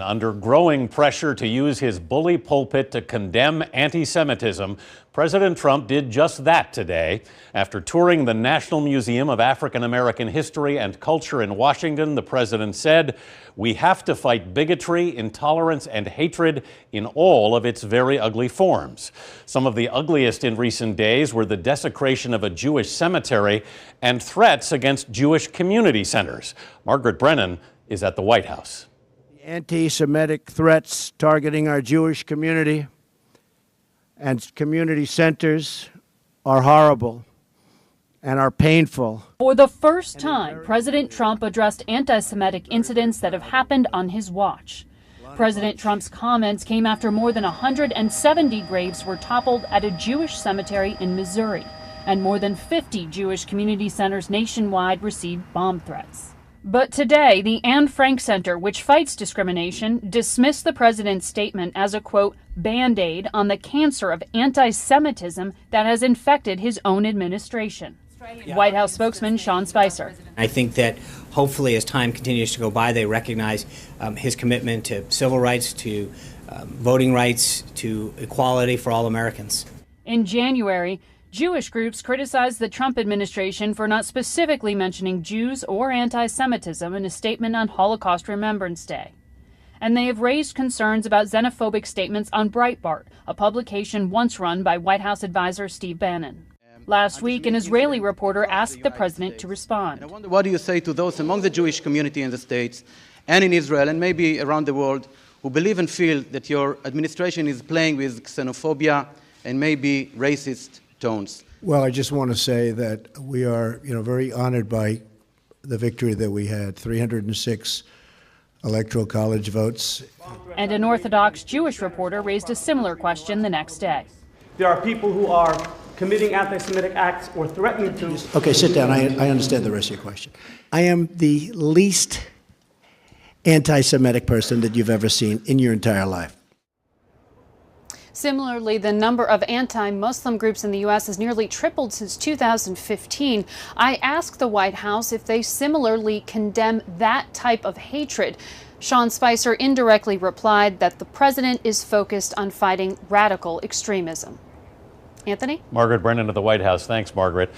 Under growing pressure to use his bully pulpit to condemn anti-Semitism, President Trump did just that today. After touring the National Museum of African American History and Culture in Washington, the president said, "We have to fight bigotry, intolerance, and hatred in all of its very ugly forms." Some of the ugliest in recent days were the desecration of a Jewish cemetery and threats against Jewish community centers. Margaret Brennan is at the White House. Anti-Semitic threats targeting our Jewish community and community centers are horrible and are painful. For the first time, President Trump addressed anti-Semitic incidents that have happened on his watch. President Trump's comments came after more than 170 graves were toppled at a Jewish cemetery in Missouri, and more than 50 Jewish community centers nationwide received bomb threats. But today, the Anne Frank Center, which fights discrimination, dismissed the president's statement as a, quote, Band-Aid on the cancer of anti-Semitism that has infected his own administration. White House spokesman Sean Spicer. I think that hopefully as time continues to go by, they recognize his commitment to civil rights, to voting rights, to equality for all Americans. In January, Jewish groups criticized the Trump administration for not specifically mentioning Jews or anti-Semitism in a statement on Holocaust Remembrance Day. And they have raised concerns about xenophobic statements on Breitbart, a publication once run by White House advisor Steve Bannon. Last week, an Israeli reporter asked the president to respond. I wonder, what do you say to those among the Jewish community in the States and in Israel and maybe around the world who believe and feel that your administration is playing with xenophobia and maybe racist tones? Well, I just want to say that we are, very honored by the victory that we had, 306 electoral college votes. And an Orthodox Jewish reporter raised a similar question the next day. There are people who are committing anti-Semitic acts or threatening to. Okay, sit down. I understand the rest of your question. I am the least anti-Semitic person that you've ever seen in your entire life. Similarly, the number of anti-Muslim groups in the U.S. has nearly tripled since 2015. I asked the White House if they similarly condemn that type of hatred. Sean Spicer indirectly replied that the president is focused on fighting radical extremism. Anthony? Margaret Brennan at the White House. Thanks, Margaret.